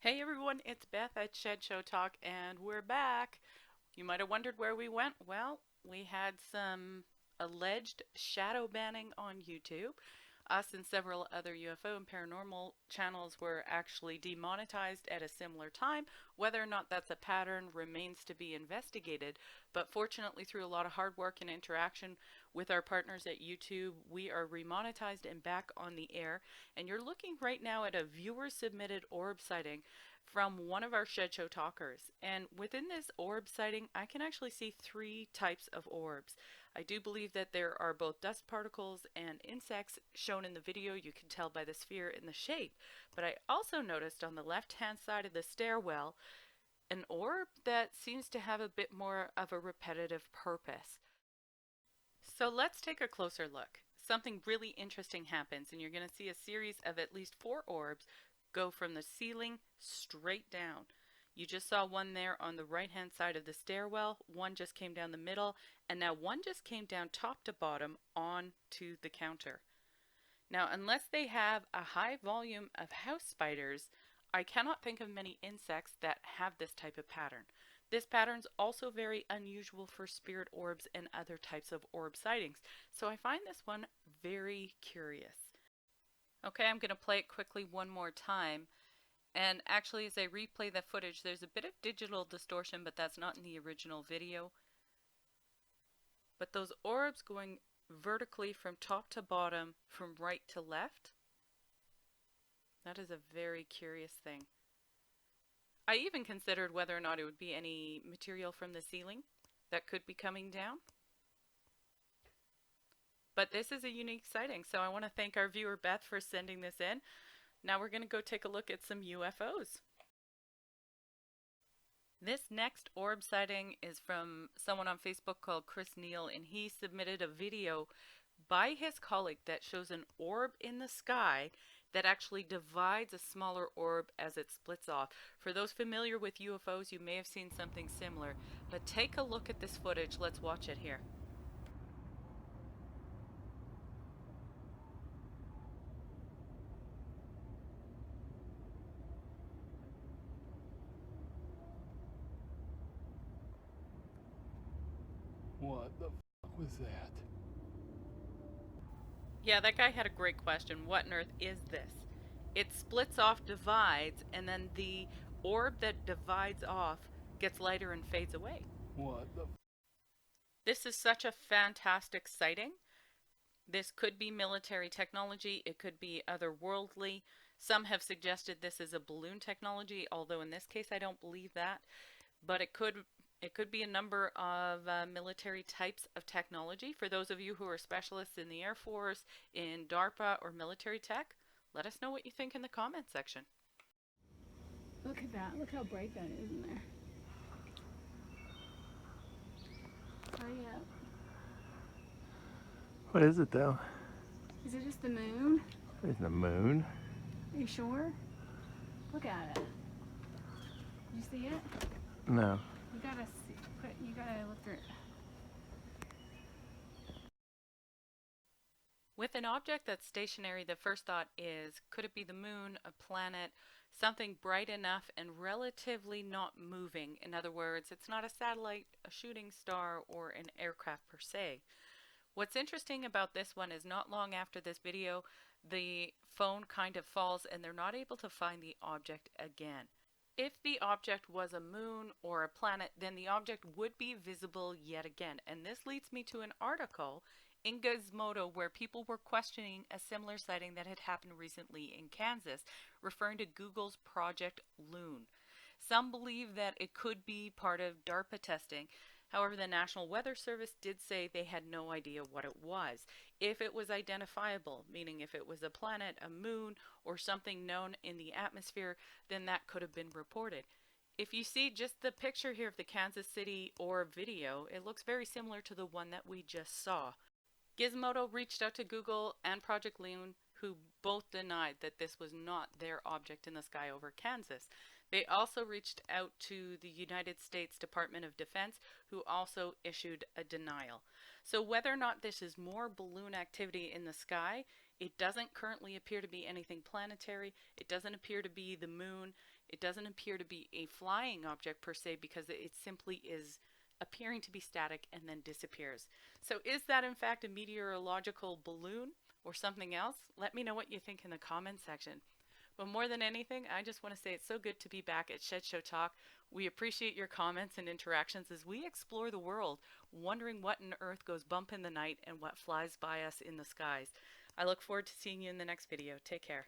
Hey everyone, it's Beth at Shed Show Talk, and we're back. You might have wondered where we went. Well, we had some alleged shadow banning on YouTube. Us and several other UFO and paranormal channels were actually demonetized at a similar time. Whether or not that's a pattern remains to be investigated. But fortunately, through a lot of hard work and interaction with our partners at YouTube, we are remonetized and back on the air. And you're looking right now at a viewer submitted orb sighting from one of our Shed Show talkers. And within this orb sighting, I can actually see three types of orbs. I do believe that there are both dust particles and insects shown in the video. You can tell by the sphere and the shape. But I also noticed on the left-hand side of the stairwell an orb that seems to have a bit more of a repetitive purpose. So let's take a closer look. Something really interesting happens, and you're going to see a series of at least four orbs go from the ceiling straight down. You just saw one there on the right hand side of the stairwell, one just came down the middle, and now one just came down top to bottom onto the counter. Now, unless they have a high volume of house spiders, I cannot think of many insects that have this type of pattern. This pattern's also very unusual for spirit orbs and other types of orb sightings, so I find this one very curious. Okay, I'm going to play it quickly one more time. And actually, as I replay the footage, there's a bit of digital distortion, but that's not in the original video. But those orbs going vertically from top to bottom, from right to left, that is a very curious thing. I even considered whether or not it would be any material from the ceiling that could be coming down. But this is a unique sighting, so I want to thank our viewer Beth for sending this in. Now we're going to go take a look at some UFOs. This next orb sighting is from someone on Facebook called Chris Neal, and he submitted a video by his colleague that shows an orb in the sky that actually divides a smaller orb as it splits off. For those familiar with UFOs, you may have seen something similar, but take a look at this footage. Let's watch it here. What the fuck was that? Yeah, that guy had a great question. What on earth is this? It splits off, divides, and then the orb that divides off gets lighter and fades away. What the This is such a fantastic sighting. This could be military technology, it could be otherworldly. Some have suggested this is a balloon technology, although in this case I don't believe that. But it could be a number of military types of technology. For those of you who are specialists in the Air Force, in DARPA, or military tech, let us know what you think in the comment section. Look at that. Look how bright that is in there. Hurry up. What is it though? Is it just the moon? There's the moon. Are you sure? Look at it. Did you see it? No. You gotta see. You gotta look through it. With an object that's stationary, the first thought is, could it be the moon, a planet, something bright enough and relatively not moving? In other words, it's not a satellite, a shooting star, or an aircraft per se. What's interesting about this one is not long after this video, the phone kind of falls and they're not able to find the object again. If the object was a moon or a planet, then the object would be visible yet again. And this leads me to an article in Gizmodo where people were questioning a similar sighting that had happened recently in Kansas, referring to Google's Project Loon. Some believe that it could be part of DARPA testing. However, the National Weather Service did say they had no idea what it was. If it was identifiable, meaning if it was a planet, a moon, or something known in the atmosphere, then that could have been reported. If you see just the picture here of the Kansas City orb video, it looks very similar to the one that we just saw. Gizmodo reached out to Google and Project Loon, who both denied that this was not their object in the sky over Kansas. They also reached out to the United States Department of Defense, who also issued a denial. So whether or not this is more balloon activity in the sky, it doesn't currently appear to be anything planetary. It doesn't appear to be the moon. It doesn't appear to be a flying object per se because it simply is appearing to be static and then disappears. So is that in fact a meteorological balloon or something else? Let me know what you think in the comment section. But more than anything, I just want to say it's so good to be back at Shed Show Talk. We appreciate your comments and interactions as we explore the world, wondering what on earth goes bump in the night and what flies by us in the skies. I look forward to seeing you in the next video. Take care.